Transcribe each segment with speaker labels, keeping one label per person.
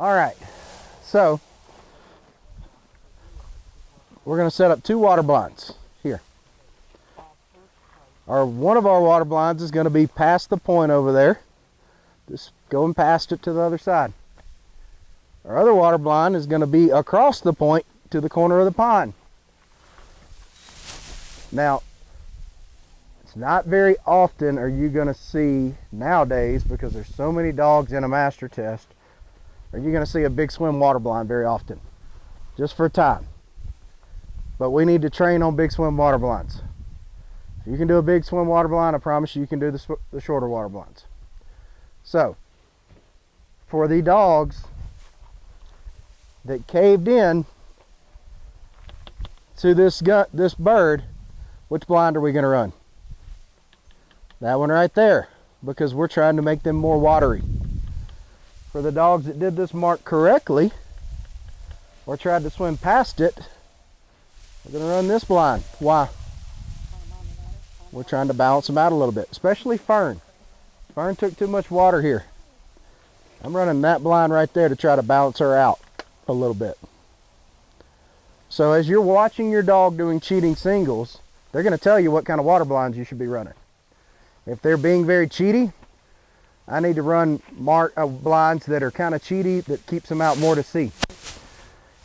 Speaker 1: All right, so we're going to set up 2 water blinds here. One of our water blinds is going to be past the point over there, just going past it to the other side. Our other water blind is going to be across the point to the corner of the pond. Now, it's not very often are you going to see nowadays, because there's so many dogs in a master test, are you going to see a big swim water blind very often, just for time. But we need to train on big swim water blinds. If you can do a big swim water blind, I promise you can do the shorter water blinds. So, for the dogs that caved in to this bird, which blind are we going to run? That one right there, because we're trying to make them more watery. For the dogs that did this mark correctly, or tried to swim past it, we're going to run this blind. Why? We're trying to balance them out a little bit, especially Fern. Fern took too much water here. I'm running that blind right there to try to balance her out a little bit. So as you're watching your dog doing cheating singles, they're going to tell you what kind of water blinds you should be running. If they're being very cheaty, I need to run blinds that are kind of cheaty, that keeps them out more to sea.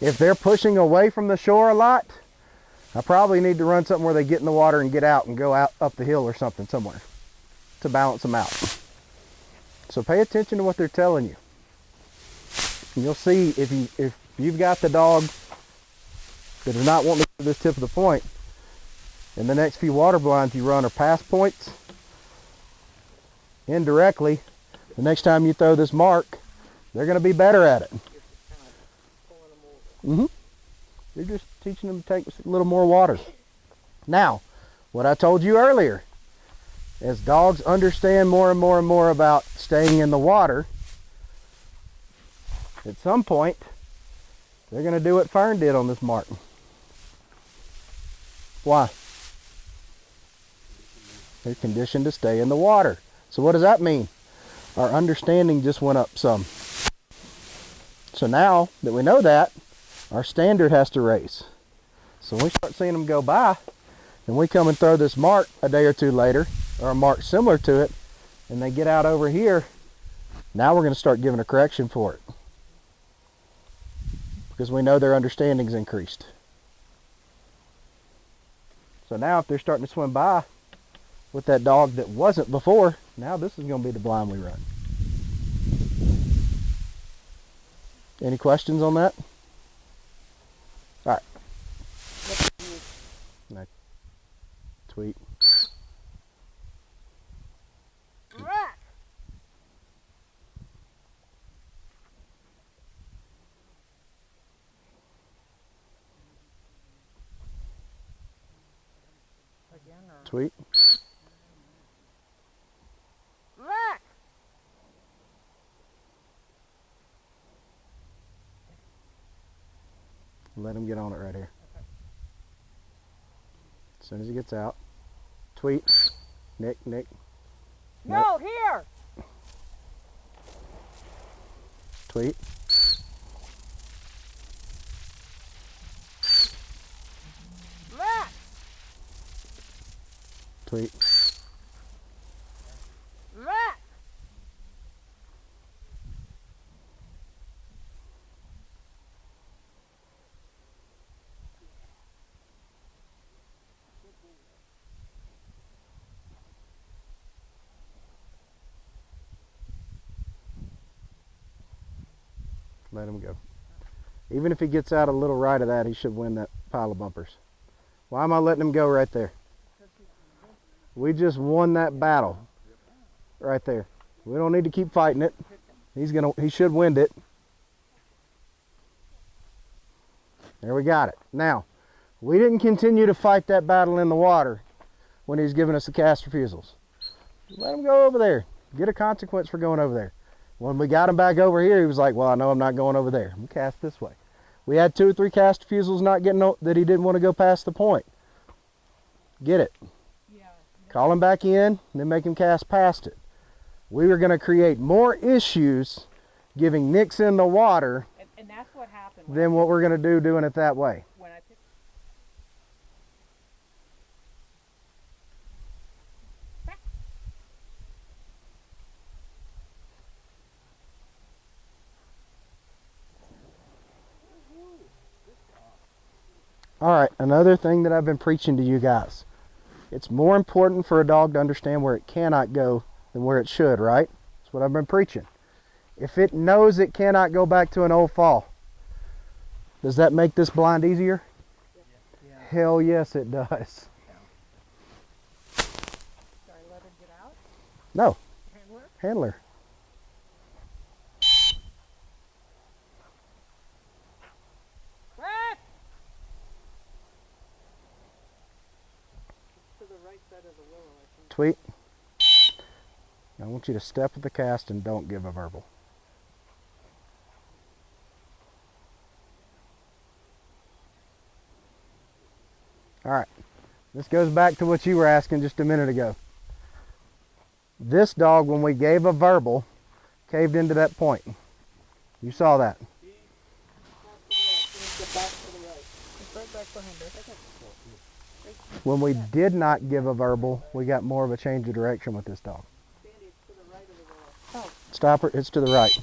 Speaker 1: If they're pushing away from the shore a lot, I probably need to run something where they get in the water and get out and go out up the hill or something somewhere to balance them out. So pay attention to what they're telling you. And you'll see if you've got the dog that is not wanting to go to this tip of the point, and the next few water blinds you run are past points, indirectly, the next time you throw this mark, they're going to be better at it. You're just teaching them to take a little more water. Now, what I told you earlier, as dogs understand more and more and more about staying in the water, at some point, they're going to do what Fern did on this mark. Why? They're conditioned to stay in the water. So what does that mean? Our understanding just went up some. So now that we know that, our standard has to raise. So when we start seeing them go by, and we come and throw this mark a day or two later, or a mark similar to it, and they get out over here, now we're going to start giving a correction for it. Because we know their understanding's increased. So now if they're starting to swim by with that dog that wasn't before, now this is going to be the blind we run. Any questions on that? All right. Nice. Tweet. Tweet. Let him get on it right here. As soon as he gets out. Tweet. Nick.
Speaker 2: No, here!
Speaker 1: Tweet. Tweet. Let him go. Even if he gets out a little right of that, he should win that pile of bumpers. Why am I letting him go right there? We just won that battle right there. We don't need to keep fighting it. He should win it. There, we got it. Now, we didn't continue to fight that battle in the water when he's giving us the cast refusals. Let him go over there. Get a consequence for going over there. When we got him back over here, he was like, well, I know I'm not going over there. I'm cast this way. We had 2 or 3 cast refusals not getting that he didn't want to go past the point. Get it? Yeah. Call him back in, and then make him cast past it. We were going to create more issues giving nicks in the water
Speaker 2: And that's what happened.
Speaker 1: than what we're going to do doing it that way.
Speaker 2: When I picked
Speaker 1: All right, another thing that I've been preaching to you guys. It's more important for a dog to understand where it cannot go than where it should, right? That's what I've been preaching. If it knows it cannot go back to an old fall, does that make this blind easier?
Speaker 2: Yeah.
Speaker 1: Hell yes, it does.
Speaker 2: Sorry, let her get out.
Speaker 1: No,
Speaker 2: Handler.
Speaker 1: handler.
Speaker 2: Brett! To the right side of the willow, I think.
Speaker 1: Tweet. I want you to step with the cast and don't give a verbal. All right, this goes back to what you were asking just a minute ago. This dog, when we gave a verbal, caved into that point. You saw that.
Speaker 2: Right back behind her.
Speaker 1: When we did not give a verbal, we got more of a change of direction with this dog.
Speaker 2: Sandy, it's to the right of the willow.
Speaker 1: Stop her, it's to the right.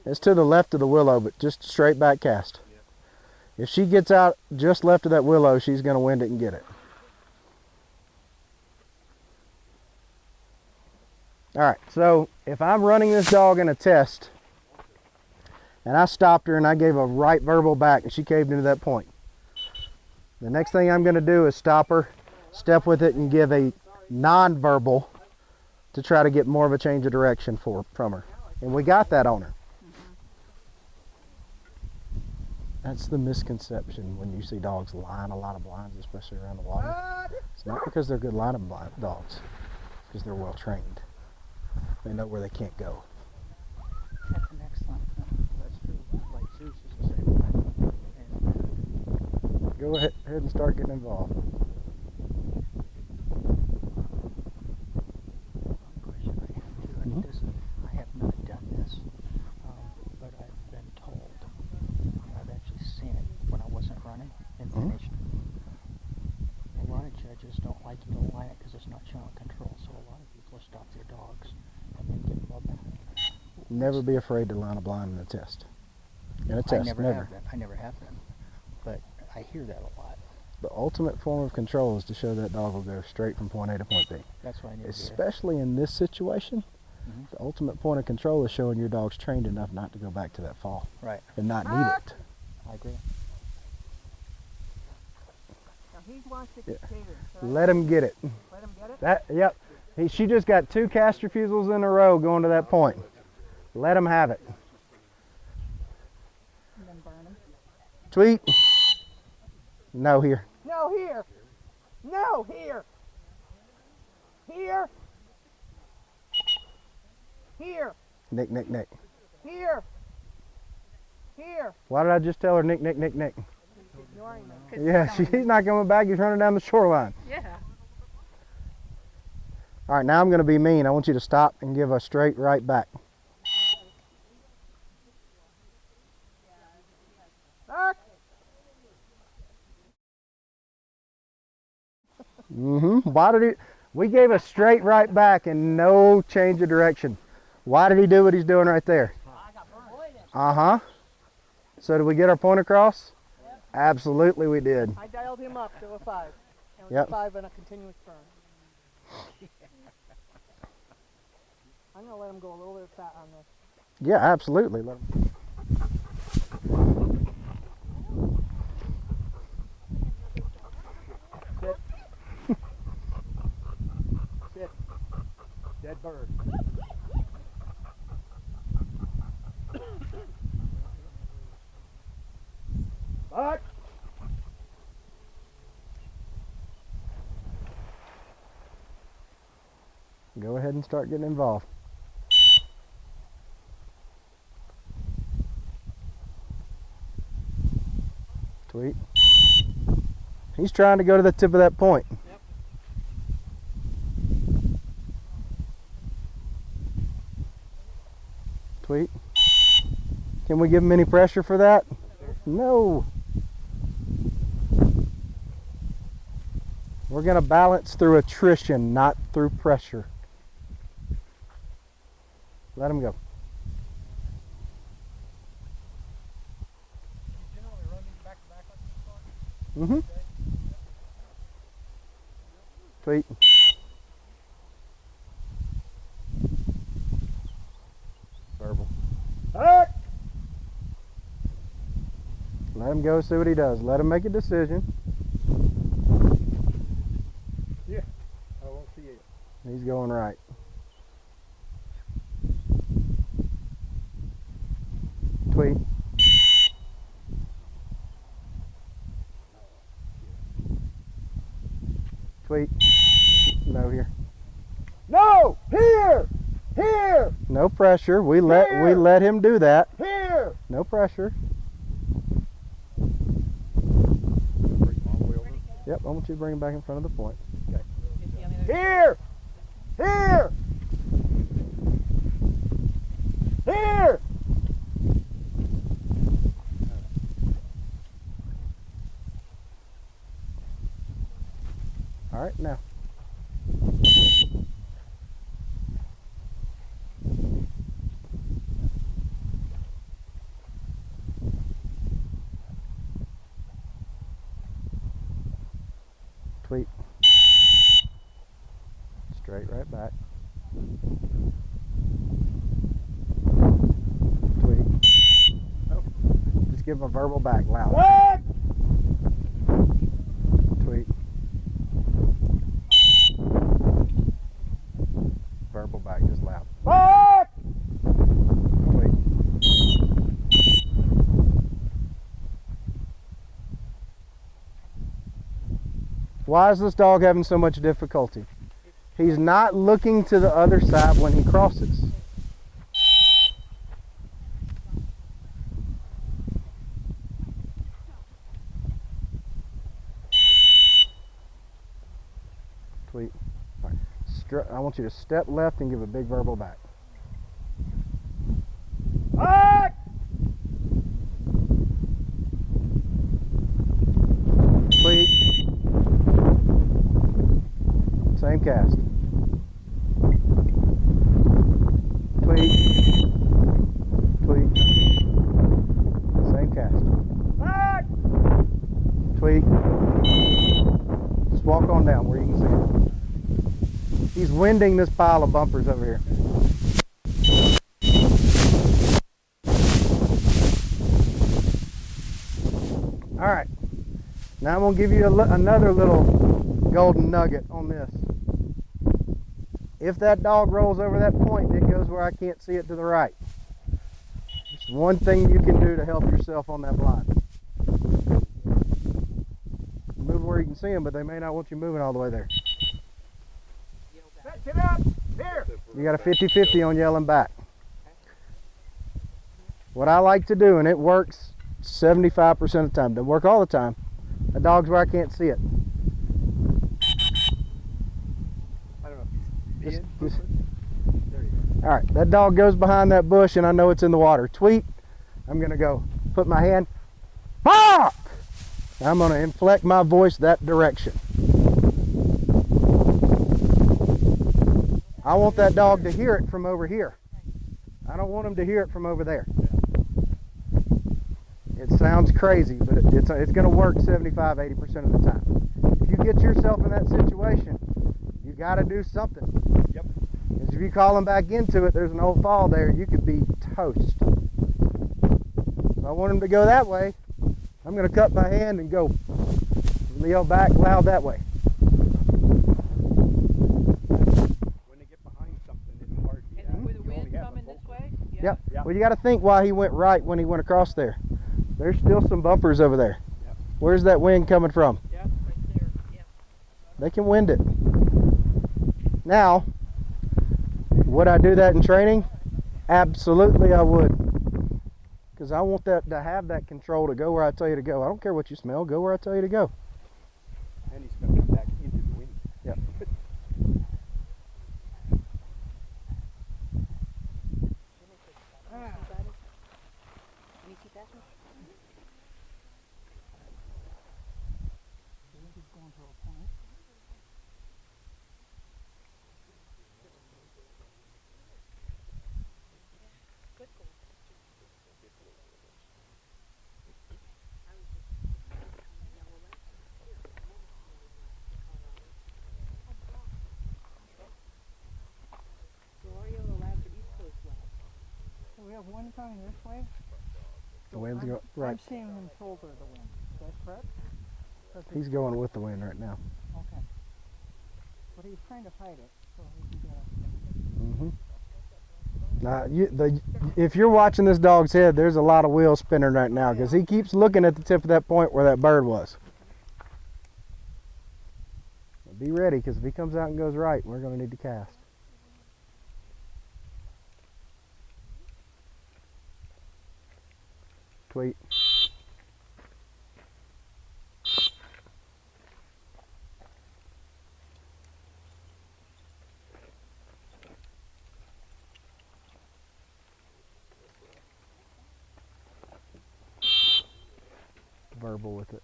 Speaker 1: It's to the left of the willow, but just straight back cast. If she gets out just left of that willow, she's going to wind it and get it. All right, so if I'm running this dog in a test, and I stopped her and I gave a right verbal back and she caved into that point, the next thing I'm going to do is stop her, step with it, and give a non-verbal to try to get more of a change of direction from her. And we got that on her. That's the misconception when you see dogs line a lot of blinds, especially around the water. It's not because they're good line of blind dogs. It's because they're well trained. They know where they can't go.
Speaker 3: That's an excellent point. That's true. Like Zeus is the same way. And,
Speaker 1: Go ahead and start getting involved.
Speaker 3: one question I have too, and this, I have not done this, but I've been told, I've actually seen it when I wasn't running and finished. A lot of judges don't like you to line it because it's not showing control, so a lot of people stop their dogs and then give them a back.
Speaker 1: Never be afraid to line a blind in a test. In a test,
Speaker 3: I never
Speaker 1: never.
Speaker 3: have been. I never have been, but I hear that a lot.
Speaker 1: The ultimate form of control is to show that dog will go straight from point A to point B.
Speaker 3: That's why I never
Speaker 1: Especially in this situation, the ultimate point of control is showing your dog's trained enough not to go back to that fall.
Speaker 3: Right.
Speaker 1: And not need it.
Speaker 3: I agree.
Speaker 2: Now he wants to get caving.
Speaker 1: Let him get it.
Speaker 2: Let him get it?
Speaker 1: Yep. She just got 2 cast refusals in a row going to that point. Let him have it.
Speaker 2: And then burn him.
Speaker 1: Tweet. No, here.
Speaker 2: No, here. No, here. Here. Here.
Speaker 1: Nick, Nick, Nick.
Speaker 2: Here. Here.
Speaker 1: Why did I just tell her Nick, Nick, Nick, Nick?
Speaker 2: Ignoring me.
Speaker 1: Yeah, she's not coming back. He's running down the shoreline.
Speaker 2: Yeah.
Speaker 1: All right, now I'm going to be mean. I want you to stop and give a straight right back.
Speaker 2: Back.
Speaker 1: Why did he? We gave a straight right back and no change of direction. Why did he do what he's doing right there? So did we get our point across?
Speaker 2: Yep.
Speaker 1: Absolutely we did.
Speaker 2: I dialed him up to a 5. It was
Speaker 1: Yep.
Speaker 2: a 5 and a continuous burn. I'm going to let him go a little bit fat on this.
Speaker 1: Yeah, absolutely. Let him.
Speaker 3: Sit. Dead bird.
Speaker 1: Back. Go ahead and start getting involved. Tweet. He's trying to go to the tip of that point.
Speaker 2: Yep.
Speaker 1: Tweet. Can we give him any pressure for that? No. We're going to balance through attrition, not through pressure. Let him go.
Speaker 2: You generally run these back to back like this one?
Speaker 1: Mm-hmm. Tweet. Verbal. Let him go, see what he does. Let him make a decision.
Speaker 2: Yeah. I won't see it.
Speaker 1: He's going right. Tweet. Tweet. No here.
Speaker 2: No! Here! Here!
Speaker 1: No pressure. We let him do that.
Speaker 2: Here!
Speaker 1: No pressure. Yep, I want you to bring him back in front of the point.
Speaker 2: Okay. Here! Here! Here!
Speaker 1: All right, now. Tweet. Straight right back. Tweet. Oh. Just give him a verbal back, loud.
Speaker 2: What?
Speaker 1: Tweet. Verbal back, just loud.
Speaker 2: What?
Speaker 1: Tweet. Why is this dog having so much difficulty? He's not looking to the other side when he crosses. Tweet. All right. I want you to step left and give a big verbal back.
Speaker 2: What?
Speaker 1: Tweet. Same cast. Tweet. Tweet. Same cast.
Speaker 2: What?
Speaker 1: Tweet. Just walk on down where you can see it. He's winding this pile of bumpers over here. All right. Now I'm going to give you another little golden nugget on this. If that dog rolls over that point and it goes where I can't see it to the right, it's one thing you can do to help yourself on that blind. Move where you can see them, but they may not want you moving all the way there.
Speaker 2: Set it up! Here!
Speaker 1: You got a 50-50 on yelling back. What I like to do, and it works 75% of the time, doesn't work all the time, a dog's where I can't see it.
Speaker 2: I don't know if he's
Speaker 1: Just-
Speaker 2: There you go.
Speaker 1: All right, that dog goes behind that bush and I know it's in the water. Tweet, I'm gonna go put my hand, bark! I'm gonna inflect my voice that direction. I want that dog to hear it from over here. I don't want him to hear it from over there. It sounds crazy, but it's gonna work 75-80% of the time. If you get yourself in that situation, you gotta do something.
Speaker 2: Yep.
Speaker 1: Because if you call him back into it, there's an old fall there, you could be toast. If I want him to go that way, I'm going to cut my hand and go yell back loud that way.
Speaker 2: When they get behind something, it's hard to get out.
Speaker 4: With the
Speaker 2: You only
Speaker 4: wind
Speaker 2: have a
Speaker 4: coming
Speaker 2: focal
Speaker 4: this way?
Speaker 1: Yep.
Speaker 2: Yeah.
Speaker 1: Well, you got to think why he went right when he went across there. There's still some bumpers over there.
Speaker 2: Yep.
Speaker 1: Where's that wind coming from?
Speaker 4: Yeah, right there. Yeah.
Speaker 1: They can wind it. Now, would I do that in training? Absolutely I would. Because I want that to have that control to go where I tell you to go. I don't care what you smell, go where I tell you to go.
Speaker 2: And he's going to come back into the wind.
Speaker 1: Yep.
Speaker 2: He's going to a point. So we have wind coming this way.
Speaker 1: The wind's
Speaker 2: I'm,
Speaker 1: going right.
Speaker 2: I'm seeing him shoulder the wind. Is that correct? 'Cause
Speaker 1: He's going with the wind right now.
Speaker 2: Okay. But he's trying to fight it, so he can get a...
Speaker 1: Now, if you're watching this dog's head, there's a lot of wheels spinning right now because he keeps looking at the tip of that point where that bird was. Be ready, because if he comes out and goes right, we're going to need to cast. Tweet. Verbal with it.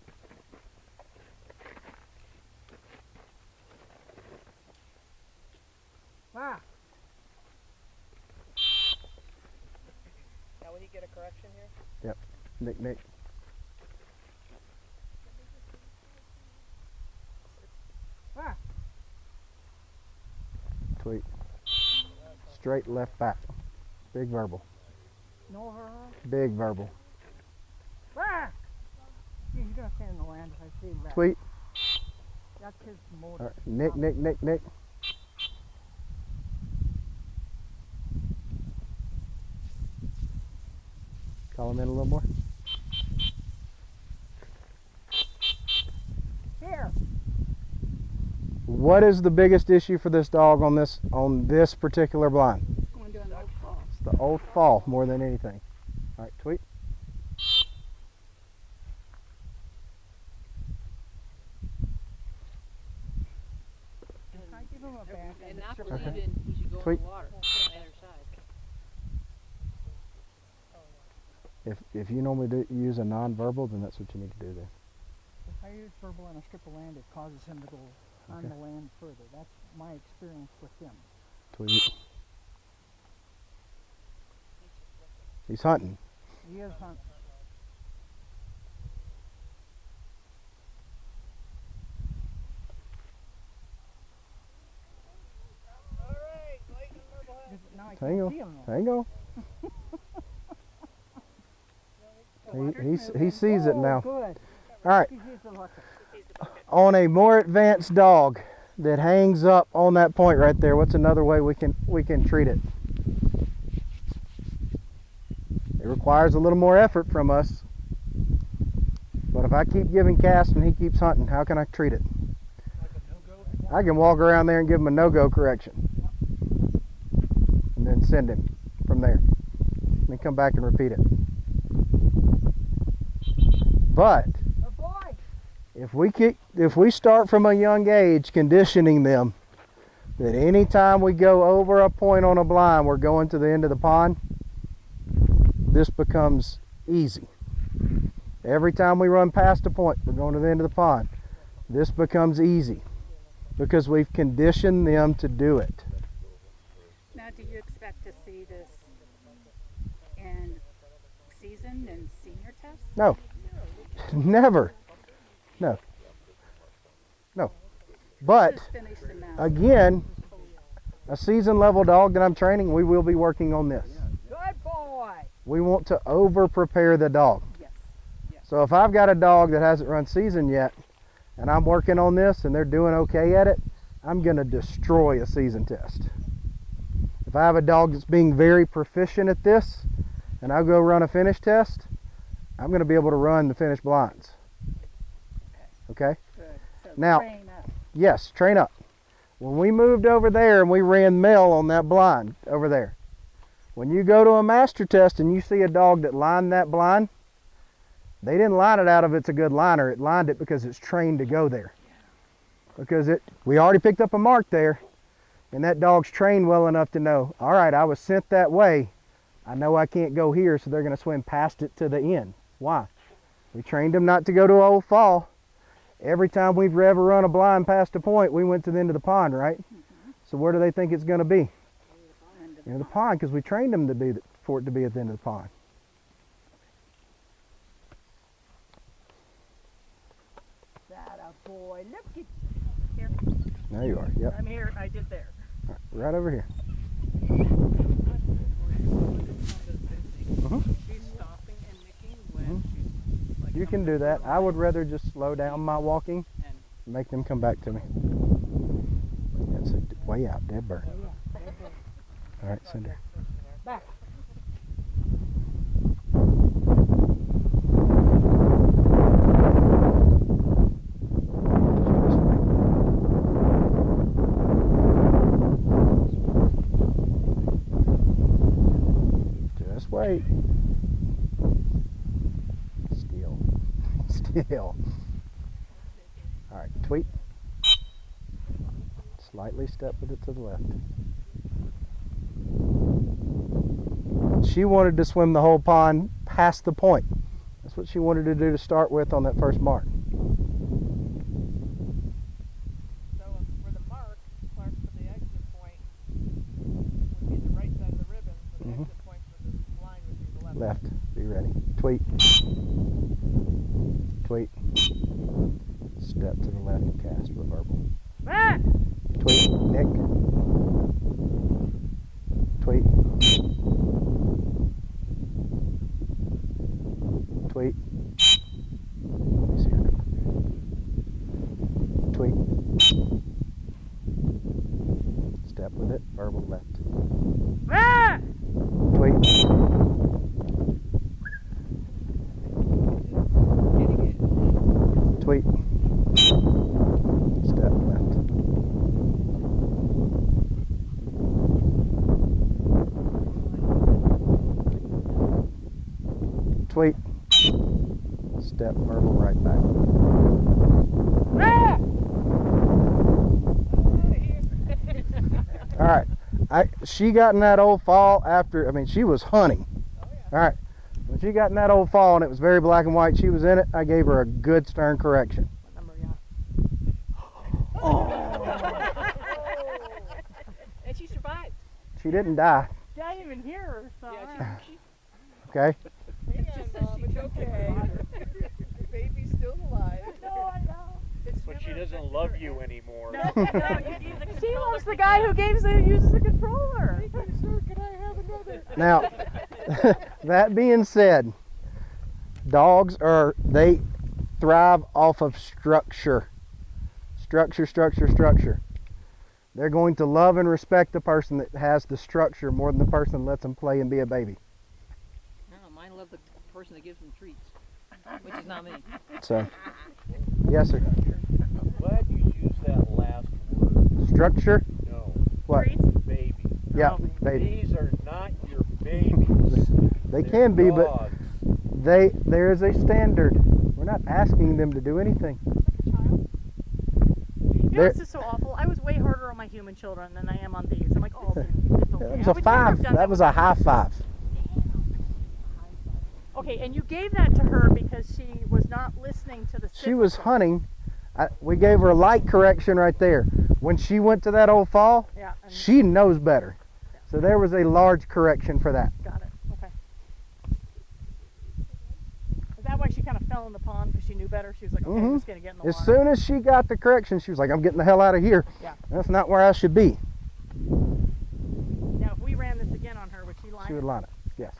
Speaker 2: Ah!
Speaker 4: Now, will he get a correction here?
Speaker 1: Yep. Nick.
Speaker 2: Ah!
Speaker 1: Tweet. Straight left back. Big verbal.
Speaker 2: No over.
Speaker 1: Big verbal.
Speaker 2: Ah! Yeah, he's gonna stay in the land if I see that.
Speaker 1: Tweet.
Speaker 2: That's his
Speaker 1: All
Speaker 2: motive.
Speaker 1: right. Nick. Call him in a little more.
Speaker 2: Here!
Speaker 1: What is the biggest issue for this dog on this particular blind?
Speaker 4: Going down the old fall.
Speaker 1: It's the old fall more than anything. All right, tweet.
Speaker 2: If I give him a back,
Speaker 4: And
Speaker 2: I
Speaker 4: not
Speaker 2: just-
Speaker 1: Okay.
Speaker 4: believing he should go
Speaker 1: Tweet.
Speaker 4: in the water on the other side.
Speaker 1: If you normally use a non-verbal, then that's what you need to do there.
Speaker 2: If I use verbal on a strip of land, it causes him to go on
Speaker 1: Okay.
Speaker 2: the land further. That's my experience with him.
Speaker 1: Tweet. He's hunting.
Speaker 2: He is hunting. Now I
Speaker 1: Hang
Speaker 2: can't
Speaker 1: on.
Speaker 2: see him though.
Speaker 1: Hang on.
Speaker 2: The water's
Speaker 1: He
Speaker 2: moving.
Speaker 1: sees it
Speaker 2: Oh,
Speaker 1: now.
Speaker 2: Good.
Speaker 1: All right.
Speaker 2: He sees the bucket.
Speaker 1: On a more advanced dog that hangs up on that point right there, what's another way we can treat it? It requires a little more effort from us. But if I keep giving cast and he keeps hunting, how can I treat it? I can walk around there and give him a no-go correction. And then send him from there. And then come back and repeat it. But
Speaker 2: Good boy.
Speaker 1: if we start from a young age conditioning them that anytime we go over a point on a blind, we're going to the end of the pond, this becomes easy. Every time we run past a point, we're going to the end of the pond. This becomes easy because we've conditioned them to do it.
Speaker 5: Now, do you expect to see this in season and senior tests?
Speaker 1: No, never. No. But
Speaker 5: Just finish the math.
Speaker 1: again, a season level dog that I'm training, we will be working on this.
Speaker 2: Good boy.
Speaker 1: We want to over prepare the dog.
Speaker 5: Yes.
Speaker 1: So if I've got a dog that hasn't run season yet and I'm working on this and they're doing okay at it, I'm going to destroy a season test. If I have a dog that's being very proficient at this and I go run a finish test, I'm going to be able to run the finish blinds. Okay?
Speaker 5: Good. So
Speaker 1: Now-
Speaker 5: train up.
Speaker 1: Yes, train up. When we moved over there and we ran male on that blind over there, when you go to a master test and you see a dog that lined that blind, they didn't line it out of it's a good liner. It lined it because it's trained to go there. Because we already picked up a mark there, and that dog's trained well enough to know, all right, I was sent that way I know I can't go here, so they're going to swim past it to the end. Why? We trained them not to go to Old Fall. Every time we've ever run a blind past a point, we went to the end of the pond, right? So where do they think it's going to be? End of the pond, because we trained them to be for it to be at the end of the pond.
Speaker 2: That a boy. Look at
Speaker 5: Here.
Speaker 1: There you are. Yep.
Speaker 5: I'm here. I did there.
Speaker 1: All right, right over here.
Speaker 4: She's stopping and nicking when she's like
Speaker 1: You can
Speaker 4: coming
Speaker 1: do
Speaker 4: up
Speaker 1: that.
Speaker 4: the
Speaker 1: I would
Speaker 4: line.
Speaker 1: rather just slow down my walking
Speaker 4: And
Speaker 1: and make them come back to me. That's a way out, dead bird. All right, Cinder.
Speaker 2: back.
Speaker 1: Just wait. Still. Still. All right, tweet. Slightly step with it to the left. She wanted to swim the whole pond past the point. That's what she wanted to do to start with on that first mark.
Speaker 4: so for the mark, Clark, for the exit point would be the right side of the ribbon. For the
Speaker 1: Mhm.
Speaker 4: exit point for the line would be the left.
Speaker 1: Left. Be ready. Tweet. Tweet. Step to the left and cast for verbal.
Speaker 5: Ah!
Speaker 1: Tweet. Nick. Tweet. Tweet. Let me see her. Tweet. Step with it. Verbal left.
Speaker 5: Ah!
Speaker 1: Tweet. Tweet. Step left. Tweet. Step verbal right back.
Speaker 5: Ah!
Speaker 1: All right. She got in that old fall after, she was hunting. All right. When she got in that old fall and it was very black and white, she was in it, I gave her a good stern correction.
Speaker 5: What number are you on?
Speaker 4: And she survived.
Speaker 1: She didn't die,
Speaker 5: I didn't even hear her. So
Speaker 4: Yeah, she
Speaker 1: okay?
Speaker 4: It just says it's okay. The baby's still alive.
Speaker 5: No, I know.
Speaker 6: But she doesn't love you anymore.
Speaker 5: No, you gave the she loves the guy who uses the controller.
Speaker 4: Can I have another?
Speaker 1: Now, that being said, dogs they thrive off of structure. Structure. They're going to love and respect the person that has the structure more than the person that lets them play and be a baby.
Speaker 4: No, mine love the person that gives them treats, which is not me.
Speaker 1: So, yes, sir.
Speaker 6: I'm glad you used that last word.
Speaker 1: Structure?
Speaker 6: No,
Speaker 1: What?
Speaker 5: Treats?
Speaker 6: baby.
Speaker 1: Yeah, baby.
Speaker 6: These are not your babies.
Speaker 1: They
Speaker 6: They're
Speaker 1: can be, but
Speaker 6: dogs.
Speaker 1: there is a standard. We're not asking them to do anything.
Speaker 5: You know,
Speaker 1: There-
Speaker 5: it's just so awful. I was way harder on my human children than I am on these. I'm like, oh, dude, it's okay.
Speaker 1: That
Speaker 5: I
Speaker 1: was a
Speaker 5: would never have
Speaker 1: 5.
Speaker 5: done
Speaker 1: That was
Speaker 5: with
Speaker 1: a high 5.
Speaker 5: Okay, and you gave that to her because she was not listening to the
Speaker 1: She was
Speaker 5: signal.
Speaker 1: hunting. We gave her a light correction right there. When she went to that old fall,
Speaker 5: Yeah, and
Speaker 1: she knows better. So there was a large correction for that.
Speaker 5: got it. Okay. Is that why she kind of fell in the pond because she knew better? She was like, okay, I'm just going to get in the
Speaker 1: As
Speaker 5: water.
Speaker 1: soon as she got the correction, she was like, I'm getting the hell out of here.
Speaker 5: Yeah.
Speaker 1: That's not where I should be.
Speaker 5: Now, if we ran this again on her, would she line
Speaker 1: She
Speaker 5: it?
Speaker 1: would line it. Yes.